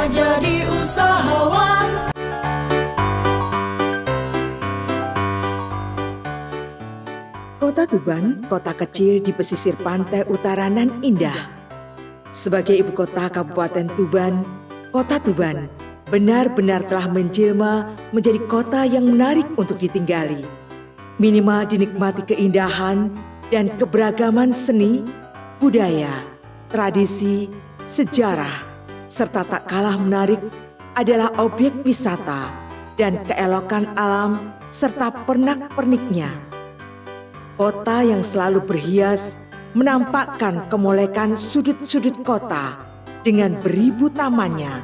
jadi usahawan. Kota Tuban, kota kecil di pesisir pantai utara nan indah. Sebagai ibu kota Kabupaten Tuban, Kota Tuban benar-benar telah menjelma menjadi kota yang menarik untuk ditinggali. Minimal dinikmati keindahan dan keberagaman seni, budaya, tradisi, sejarah, serta tak kalah menarik adalah objek wisata dan keelokan alam serta pernak-perniknya. Kota yang selalu berhias menampakkan kemolekan sudut-sudut kota dengan beribu tamannya.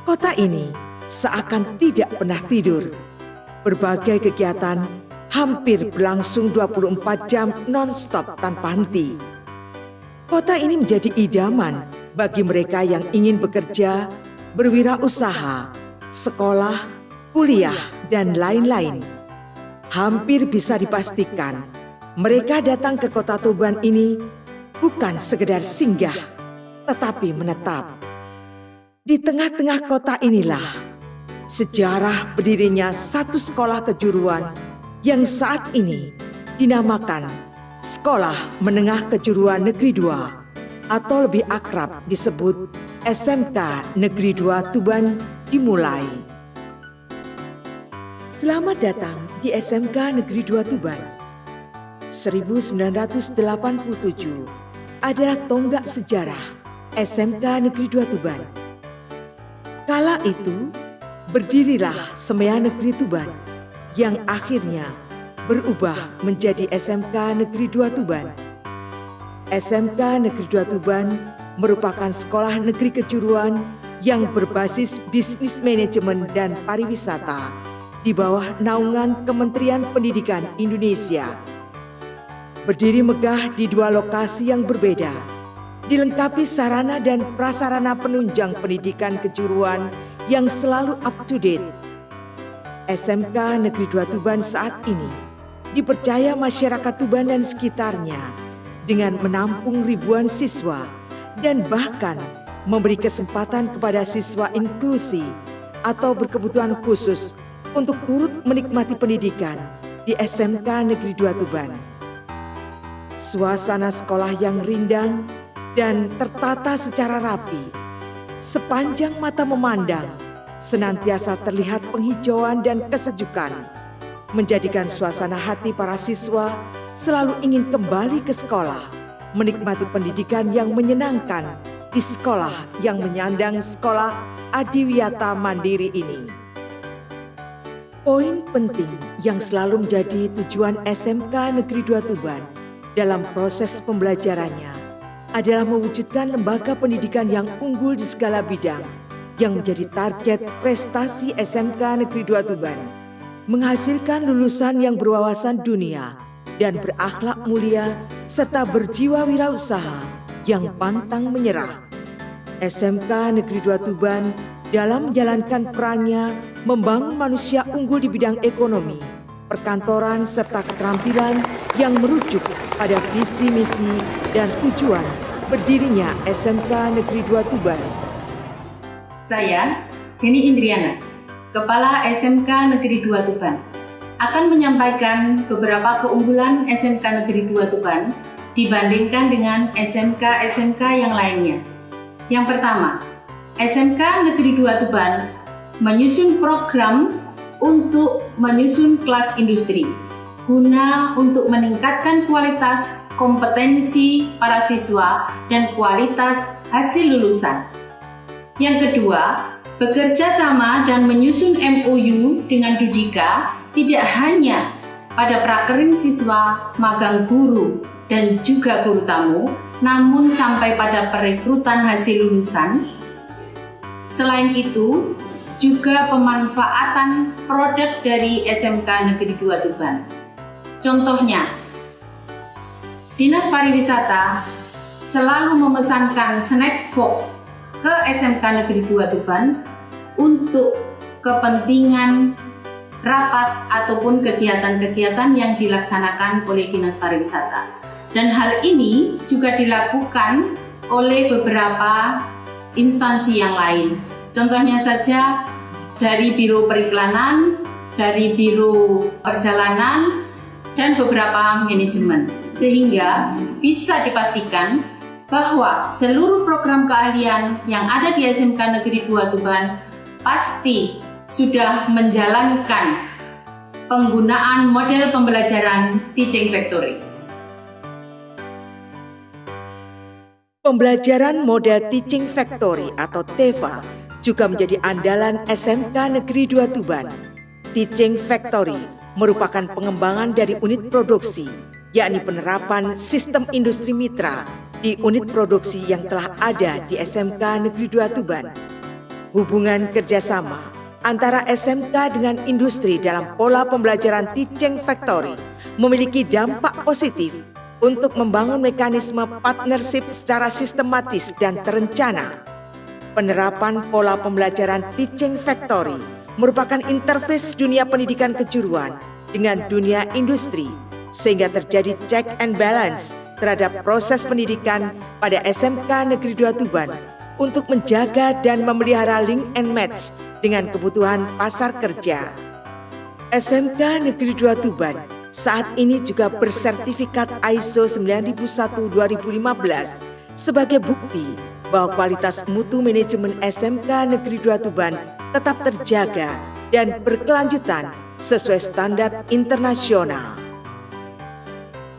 Kota ini seakan tidak pernah tidur. Berbagai kegiatan hampir berlangsung 24 jam non-stop tanpa henti. Kota ini menjadi idaman bagi mereka yang ingin bekerja, berwirausaha, sekolah, kuliah, dan lain-lain. Hampir bisa dipastikan, mereka datang ke Kota Tuban ini bukan sekedar singgah, tetapi menetap. Di tengah-tengah kota inilah sejarah berdirinya satu sekolah kejuruan yang saat ini dinamakan Sekolah Menengah Kejuruan Negeri 2 atau lebih akrab disebut SMK Negeri 2 Tuban dimulai. Selamat datang di SMK Negeri 2 Tuban. 1987 adalah tonggak sejarah SMK Negeri 2 Tuban. Kala itu berdirilah Semea Negeri Tuban yang akhirnya berubah menjadi SMK Negeri 2 Tuban. SMK Negeri 2 Tuban merupakan sekolah negeri kejuruan yang berbasis bisnis manajemen dan pariwisata di bawah naungan Kementerian Pendidikan Indonesia. Berdiri megah di dua lokasi yang berbeda, dilengkapi sarana dan prasarana penunjang pendidikan kejuruan yang selalu up to date. SMK Negeri 2 Tuban saat ini dipercaya masyarakat Tuban dan sekitarnya dengan menampung ribuan siswa dan bahkan memberi kesempatan kepada siswa inklusi atau berkebutuhan khusus untuk turut menikmati pendidikan di SMK Negeri 2 Tuban. Suasana sekolah yang rindang dan tertata secara rapi, sepanjang mata memandang, senantiasa terlihat penghijauan dan kesejukan, menjadikan suasana hati para siswa selalu ingin kembali ke sekolah, menikmati pendidikan yang menyenangkan di sekolah yang menyandang Sekolah Adiwiyata Mandiri ini. Poin penting yang selalu menjadi tujuan SMK Negeri 2 Tuban dalam proses pembelajarannya adalah mewujudkan lembaga pendidikan yang unggul di segala bidang yang menjadi target prestasi SMK Negeri 2 Tuban, menghasilkan lulusan yang berwawasan dunia dan berakhlak mulia serta berjiwa wirausaha yang pantang menyerah. SMK Negeri 2 Tuban dalam menjalankan perannya membangun manusia unggul di bidang ekonomi, perkantoran, serta keterampilan yang merujuk pada visi misi dan tujuan berdirinya SMK Negeri 2 Tuban. Saya, Heni Indriana, Kepala SMK Negeri 2 Tuban, akan menyampaikan beberapa keunggulan SMK Negeri 2 Tuban dibandingkan dengan SMK-SMK yang lainnya. Yang pertama, SMK Negeri 2 Tuban menyusun program untuk menyusun kelas industri guna untuk meningkatkan kualitas kompetensi para siswa dan kualitas hasil lulusan. Yang kedua, bekerja sama dan menyusun MOU dengan Dudika tidak hanya pada prakerin siswa, magang guru, dan juga guru tamu, namun sampai pada perekrutan hasil lulusan. Selain itu, juga pemanfaatan produk dari SMK Negeri 2 Tuban. Contohnya, Dinas Pariwisata selalu memesankan snack box ke SMK Negeri 2 Tuban untuk kepentingan rapat ataupun kegiatan-kegiatan yang dilaksanakan oleh Dinas Pariwisata. Dan hal ini juga dilakukan oleh beberapa instansi yang lain. Contohnya saja dari Biro Periklanan, dari Biro Perjalanan, dan beberapa manajemen. Sehingga bisa dipastikan bahwa seluruh program keahlian yang ada di SMK Negeri 2 Tuban pasti sudah menjalankan penggunaan model pembelajaran Teaching Factory. Pembelajaran model Teaching Factory atau TEFA juga menjadi andalan SMK Negeri 2 Tuban. Teaching Factory merupakan pengembangan dari unit produksi, yakni penerapan sistem industri mitra di unit produksi yang telah ada di SMK Negeri 2 Tuban. Hubungan kerjasama antara SMK dengan industri dalam pola pembelajaran Teaching Factory memiliki dampak positif untuk membangun mekanisme partnership secara sistematis dan terencana. Penerapan pola pembelajaran Teaching Factory merupakan interface dunia pendidikan kejuruan dengan dunia industri, sehingga terjadi check and balance terhadap proses pendidikan pada SMK Negeri 2 Tuban untuk menjaga dan memelihara link and match dengan kebutuhan pasar kerja. SMK Negeri 2 Tuban saat ini juga bersertifikat ISO 9001-2015 sebagai bukti bahwa kualitas mutu manajemen SMK Negeri 2 Tuban tetap terjaga dan berkelanjutan sesuai standar internasional.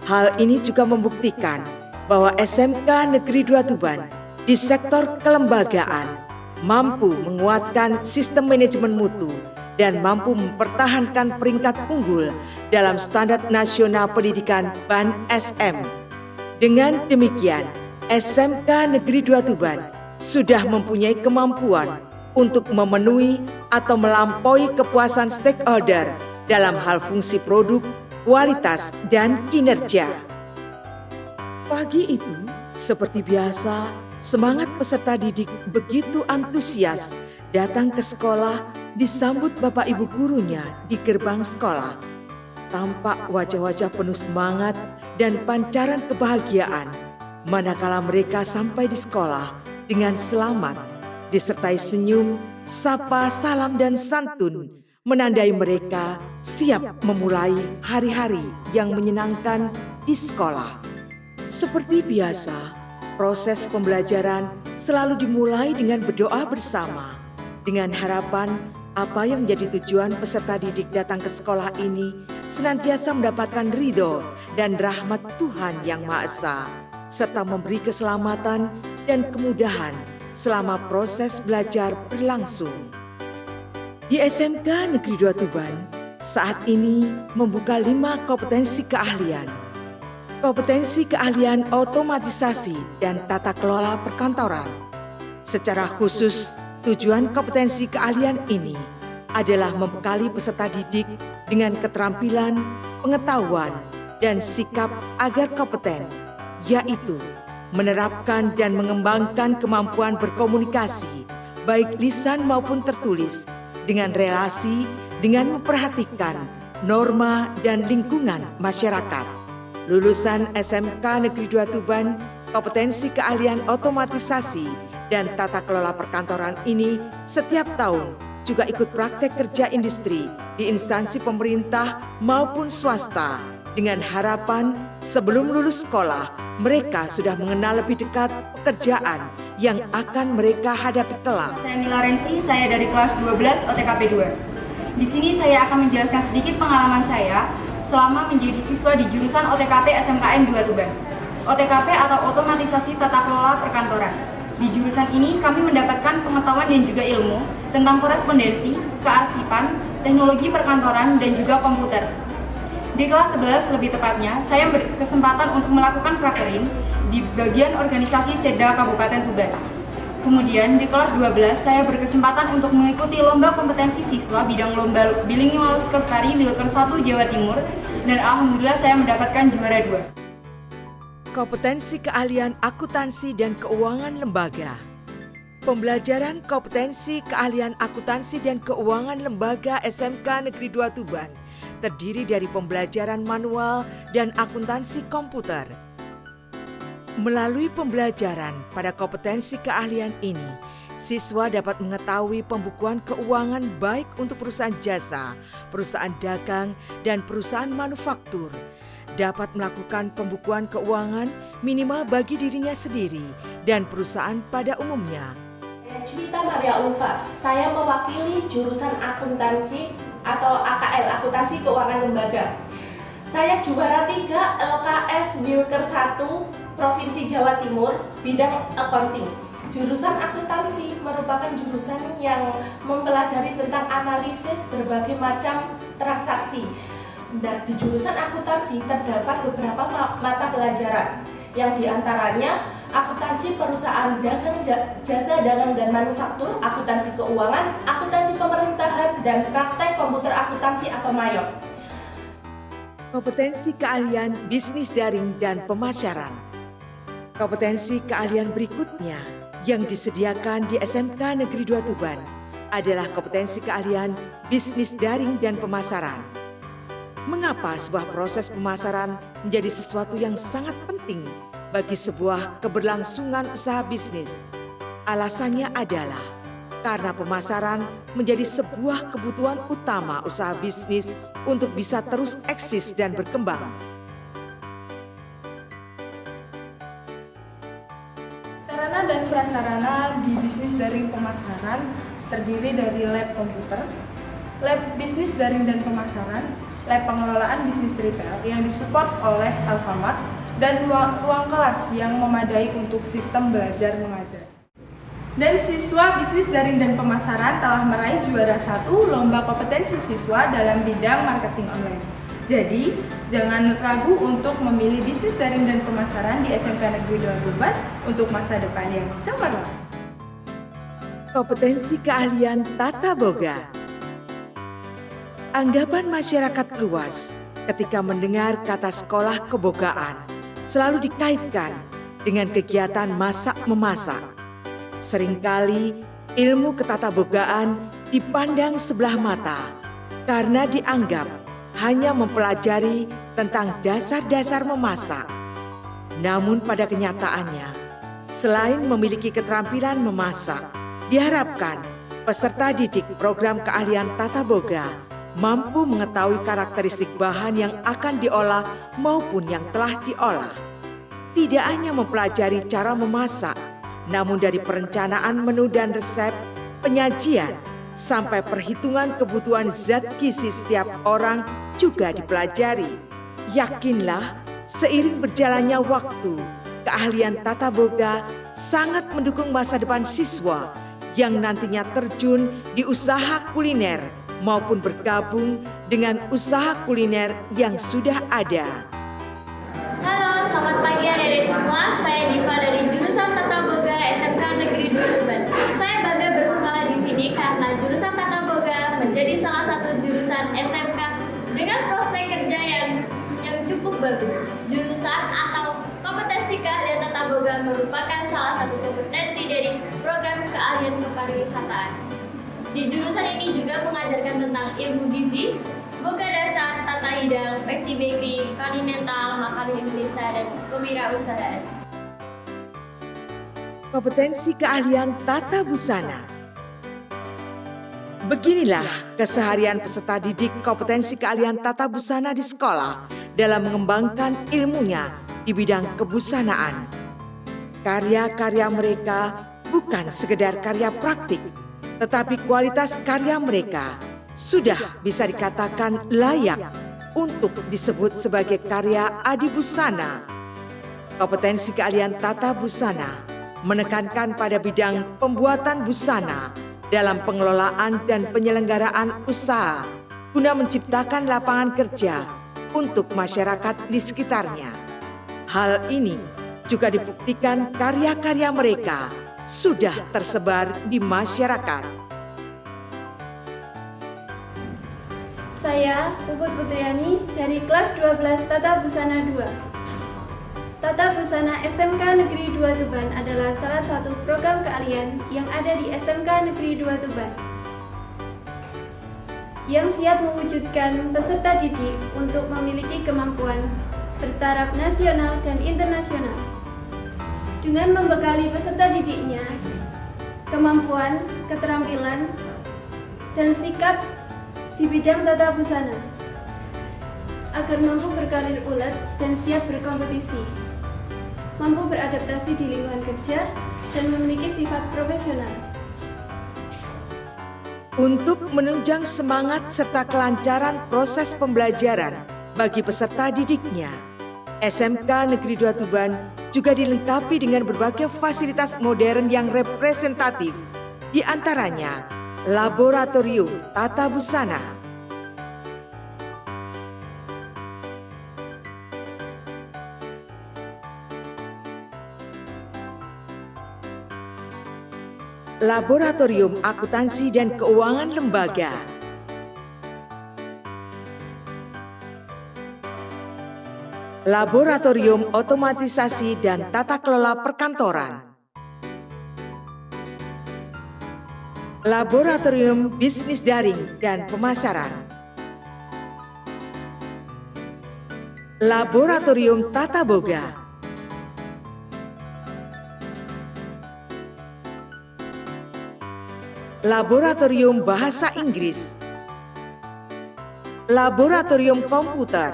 Hal ini juga membuktikan bahwa SMK Negeri 2 Tuban di sektor kelembagaan mampu menguatkan sistem manajemen mutu dan mampu mempertahankan peringkat unggul dalam standar nasional pendidikan BAN-SM. Dengan demikian, SMK Negeri 2 Tuban sudah mempunyai kemampuan untuk memenuhi atau melampaui kepuasan stakeholder dalam hal fungsi produk, kualitas, dan kinerja. Pagi itu, seperti biasa, semangat peserta didik begitu antusias datang ke sekolah disambut Bapak Ibu gurunya di gerbang sekolah. Tampak wajah-wajah penuh semangat dan pancaran kebahagiaan manakala mereka sampai di sekolah dengan selamat, disertai senyum, sapa, salam, dan santun menandai mereka siap memulai hari-hari yang menyenangkan di sekolah. Seperti biasa, proses pembelajaran selalu dimulai dengan berdoa bersama, dengan harapan apa yang menjadi tujuan peserta didik datang ke sekolah ini senantiasa mendapatkan ridho dan rahmat Tuhan Yang Maha Esa, serta memberi keselamatan dan kemudahan selama proses belajar berlangsung. Di SMK Negeri 2 Tuban saat ini membuka 5 kompetensi keahlian. Kompetensi keahlian otomatisasi dan tata kelola perkantoran. Secara khusus, tujuan kompetensi keahlian ini adalah membekali peserta didik dengan keterampilan, pengetahuan, dan sikap agar kompeten, yaitu menerapkan dan mengembangkan kemampuan berkomunikasi, baik lisan maupun tertulis, dengan relasi, dengan memperhatikan norma dan lingkungan masyarakat. Lulusan SMK Negeri 2 Tuban, kompetensi keahlian otomatisasi dan tata kelola perkantoran ini setiap tahun juga ikut praktek kerja industri di instansi pemerintah maupun swasta dengan harapan sebelum lulus sekolah mereka sudah mengenal lebih dekat pekerjaan yang akan mereka hadapi kelak. Saya Mila Rensi, saya dari kelas 12 OTKP 2. Di sini saya akan menjelaskan sedikit pengalaman saya selama menjadi siswa di jurusan OTKP SMKN 2 Tuban. OTKP atau Otomatisasi Tata Kelola Perkantoran. Di jurusan ini kami mendapatkan pengetahuan dan juga ilmu tentang korespondensi, kearsipan, teknologi perkantoran, dan juga komputer. Di kelas 11 lebih tepatnya, saya berkesempatan untuk melakukan prakerin di bagian organisasi Seda Kabupaten Tuban. Kemudian di kelas 12, saya berkesempatan untuk mengikuti lomba kompetensi siswa bidang lomba bilingual sekretari Wilker 1 Jawa Timur, dan alhamdulillah saya mendapatkan juara 2. Kompetensi keahlian akuntansi dan keuangan lembaga. Pembelajaran kompetensi keahlian akuntansi dan keuangan lembaga SMK Negeri 2 Tuban terdiri dari pembelajaran manual dan akuntansi komputer. Melalui pembelajaran pada kompetensi keahlian ini, siswa dapat mengetahui pembukuan keuangan baik untuk perusahaan jasa, perusahaan dagang, dan perusahaan manufaktur. Dapat melakukan pembukuan keuangan minimal bagi dirinya sendiri dan perusahaan pada umumnya. Juwita Maria Ulfa, saya mewakili jurusan akuntansi atau AKL, akuntansi keuangan lembaga. Saya juara 3 LKS Wilker 1 Provinsi Jawa Timur, bidang accounting. Jurusan akuntansi merupakan jurusan yang mempelajari tentang analisis berbagai macam transaksi. Nah, di jurusan akuntansi terdapat beberapa mata pelajaran, yang diantaranya akuntansi perusahaan dagang, jasa dagang dan manufaktur, akuntansi keuangan, akuntansi pemerintahan, dan praktek komputer akuntansi atau MAYOK. Kompetensi keahlian bisnis daring dan pemasaran. Kompetensi keahlian berikutnya yang disediakan di SMK Negeri 2 Tuban adalah kompetensi keahlian bisnis daring dan pemasaran. Mengapa sebuah proses pemasaran menjadi sesuatu yang sangat penting bagi sebuah keberlangsungan usaha bisnis? Alasannya adalah karena pemasaran menjadi sebuah kebutuhan utama usaha bisnis untuk bisa terus eksis dan berkembang. Sarana dan prasarana di bisnis daring pemasaran terdiri dari lab komputer, lab bisnis daring dan pemasaran, lab pengelolaan bisnis retail yang disupport oleh Alfamart, dan ruang kelas yang memadai untuk sistem belajar mengajar. Dan siswa bisnis daring dan pemasaran telah meraih juara 1 lomba kompetensi siswa dalam bidang marketing online. Jadi, jangan ragu untuk memilih bisnis daring dan pemasaran di SMK Negeri 2 Tuban untuk masa depan yang cemerlang. Kompetensi keahlian tata boga. Anggapan masyarakat luas ketika mendengar kata sekolah kebogaan selalu dikaitkan dengan kegiatan masak-memasak. Seringkali ilmu ketatabogaan dipandang sebelah mata karena dianggap hanya mempelajari tentang dasar-dasar memasak. Namun pada kenyataannya, selain memiliki keterampilan memasak, diharapkan peserta didik program keahlian tata boga mampu mengetahui karakteristik bahan yang akan diolah maupun yang telah diolah. Tidak hanya mempelajari cara memasak, namun dari perencanaan menu dan resep, penyajian, sampai perhitungan kebutuhan zat gizi setiap orang juga dipelajari. Yakinlah, seiring berjalannya waktu, keahlian tata boga sangat mendukung masa depan siswa yang nantinya terjun di usaha kuliner maupun bergabung dengan usaha kuliner yang sudah ada. Halo, selamat pagi adik-adik semua. Saya Diva dari jurusan Tata Boga SMK Negeri 2 Tuban. Saya bangga bersekolah di sini karena jurusan Tata Boga menjadi salah satu jurusan SMK dengan prospek kerja yang cukup bagus. Jurusan atau kompetensi keahlian Tata Boga merupakan salah satu kompetensi dari program keahlian kepariwisataan. Di jurusan ini juga mengajarkan tentang ilmu gizi, boga dasar, tata hidang, pastry bakery, kontinental, makanan Indonesia, dan kewirausahaan. Kompetensi keahlian tata busana. Beginilah keseharian peserta didik kompetensi keahlian tata busana di sekolah dalam mengembangkan ilmunya di bidang kebusanaan. Karya-karya mereka bukan sekedar karya praktik, tetapi kualitas karya mereka sudah bisa dikatakan layak untuk disebut sebagai karya adibusana. Kompetensi keahlian tata busana menekankan pada bidang pembuatan busana dalam pengelolaan dan penyelenggaraan usaha guna menciptakan lapangan kerja untuk masyarakat di sekitarnya. Hal ini juga dibuktikan karya-karya mereka sudah tersebar di masyarakat. Saya Puput Putriani dari kelas 12 Tata Busana 2. Tata Busana SMK Negeri 2 Tuban adalah salah satu program keahlian yang ada di SMK Negeri 2 Tuban yang siap mewujudkan peserta didik untuk memiliki kemampuan bertaraf nasional dan internasional. dengan membekali peserta didiknya kemampuan, keterampilan, dan sikap di bidang tata busana agar mampu berkarir ulet dan siap berkompetisi, mampu beradaptasi di lingkungan kerja, dan memiliki sifat profesional. Untuk menunjang semangat serta kelancaran proses pembelajaran bagi peserta didiknya, SMK Negeri 2 Tuban juga dilengkapi dengan berbagai fasilitas modern yang representatif, di antaranya laboratorium tata busana, laboratorium akuntansi dan keuangan lembaga, laboratorium otomatisasi dan tata kelola perkantoran, laboratorium bisnis daring dan pemasaran, laboratorium tata boga, laboratorium bahasa Inggris, laboratorium komputer,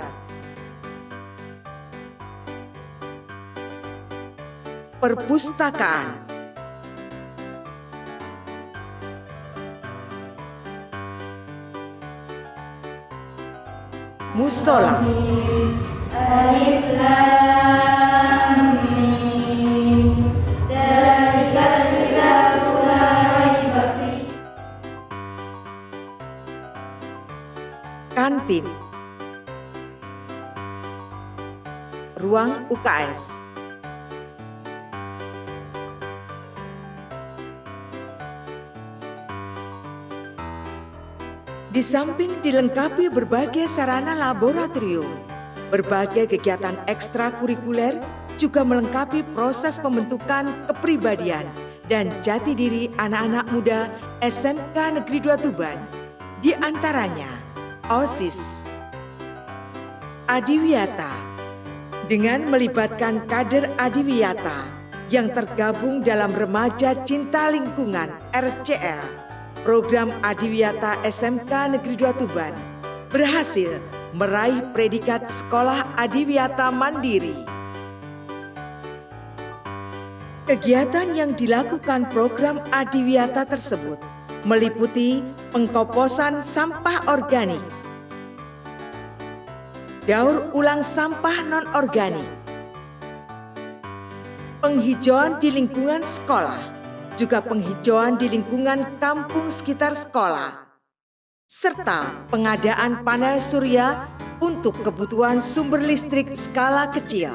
perpustakaan, musola, Alif Lam Mim. Dzalikal kitabu la raiba fihi. kantin, ruang UKS, di samping dilengkapi berbagai sarana laboratorium, berbagai kegiatan ekstrakurikuler juga melengkapi proses pembentukan kepribadian dan jati diri anak-anak muda SMK Negeri 2 Tuban, di antaranya OSIS, Adiwiyata, dengan melibatkan kader Adiwiyata yang tergabung dalam Remaja Cinta Lingkungan RCL. Program Adiwiyata SMK Negeri 2 Tuban berhasil meraih predikat Sekolah Adiwiyata Mandiri. Kegiatan yang dilakukan program Adiwiyata tersebut meliputi pengkomposan sampah organik, daur ulang sampah non-organik, penghijauan di lingkungan sekolah, juga penghijauan di lingkungan kampung sekitar sekolah, serta pengadaan panel surya untuk kebutuhan sumber listrik skala kecil.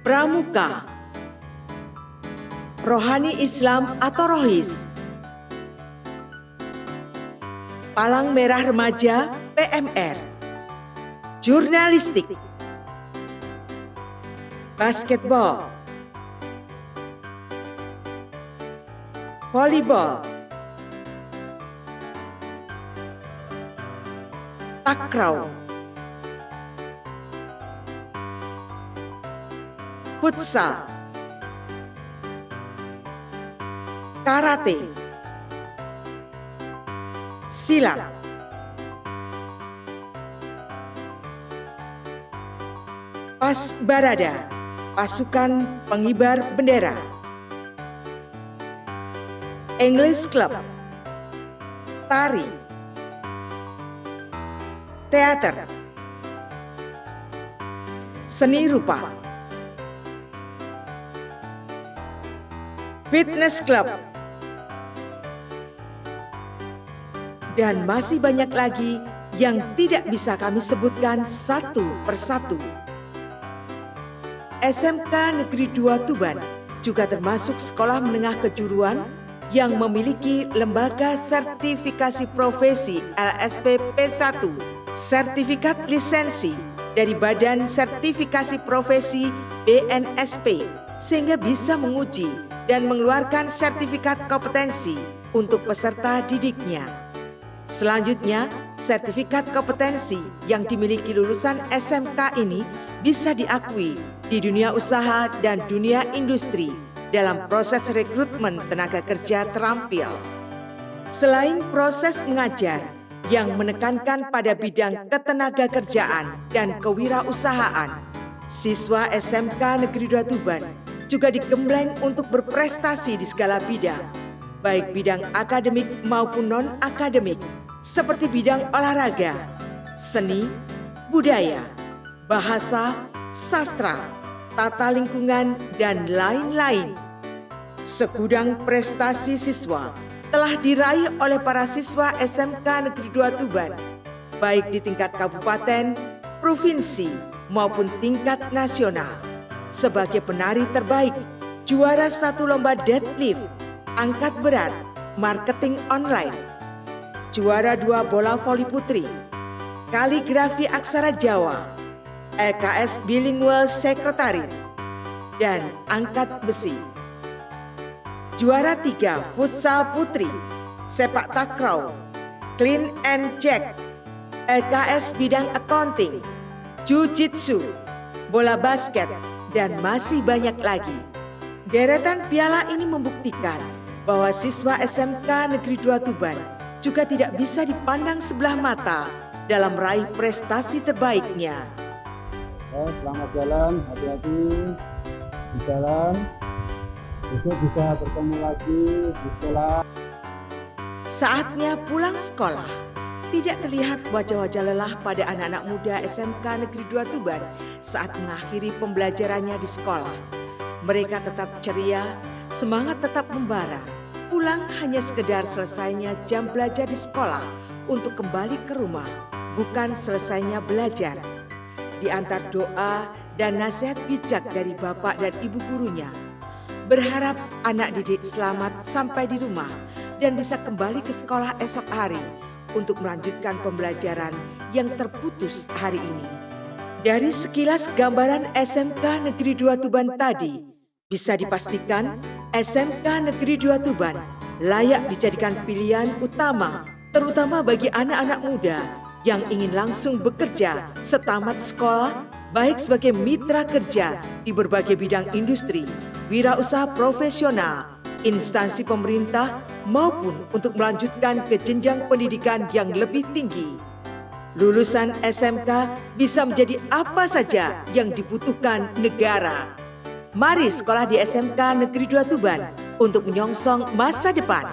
Pramuka, Rohani Islam atau Rohis, Palang Merah Remaja PMR, Jurnalistik, basketball, volleyball, takraw, futsal, karate, silat, pas barada, pasukan pengibar bendera, English Club, tari, teater, seni rupa, fitness club, dan masih banyak lagi yang tidak bisa kami sebutkan satu persatu. SMK Negeri 2 Tuban juga termasuk sekolah menengah kejuruan yang memiliki lembaga sertifikasi profesi LSP P1, sertifikat lisensi dari Badan Sertifikasi Profesi BNSP, sehingga bisa menguji dan mengeluarkan sertifikat kompetensi untuk peserta didiknya. Selanjutnya, sertifikat kompetensi yang dimiliki lulusan SMK ini bisa diakui di dunia usaha dan dunia industri dalam proses rekrutmen tenaga kerja terampil. Selain proses mengajar yang menekankan pada bidang ketenagakerjaan dan kewirausahaan, siswa SMK Negeri 2 Tuban juga digembleng untuk berprestasi di segala bidang, baik bidang akademik maupun non-akademik, seperti bidang olahraga, seni, budaya, bahasa, sastra, tata lingkungan, dan lain-lain. Segudang prestasi siswa telah diraih oleh para siswa SMK Negeri 2 Tuban, baik di tingkat kabupaten, provinsi, maupun tingkat nasional. Sebagai penari terbaik, juara 1 lomba deadlift, angkat berat, marketing online, juara 2 bola voli putri, kaligrafi aksara Jawa, LKS Bilingual Sekretariat, dan angkat besi. Juara 3 futsal putri, sepak takraw, clean and jerk, LKS bidang accounting, jiu-jitsu, bola basket, dan masih banyak lagi. Deretan piala ini membuktikan bahwa siswa SMK Negeri 2 Tuban juga tidak bisa dipandang sebelah mata dalam meraih prestasi terbaiknya. Selamat jalan, hati-hati di jalan. Besok bisa bertemu lagi di sekolah. Saatnya pulang sekolah. Tidak terlihat wajah-wajah lelah pada anak-anak muda SMK Negeri 2 Tuban saat mengakhiri pembelajarannya di sekolah. Mereka tetap ceria, semangat tetap membara. Pulang hanya sekedar selesainya jam belajar di sekolah untuk kembali ke rumah, bukan selesainya belajar. Di antar doa dan nasihat bijak dari bapak dan ibu gurunya, berharap anak didik selamat sampai di rumah dan bisa kembali ke sekolah esok hari untuk melanjutkan pembelajaran yang terputus hari ini. Dari sekilas gambaran SMK Negeri 2 Tuban tadi, bisa dipastikan SMK Negeri 2 Tuban layak dijadikan pilihan utama, terutama bagi anak-anak muda yang ingin langsung bekerja setamat sekolah, baik sebagai mitra kerja di berbagai bidang industri, wirausaha profesional, instansi pemerintah, maupun untuk melanjutkan ke jenjang pendidikan yang lebih tinggi. Lulusan SMK bisa menjadi apa saja yang dibutuhkan negara. Mari sekolah di SMK Negeri 2 Tuban untuk menyongsong masa depan.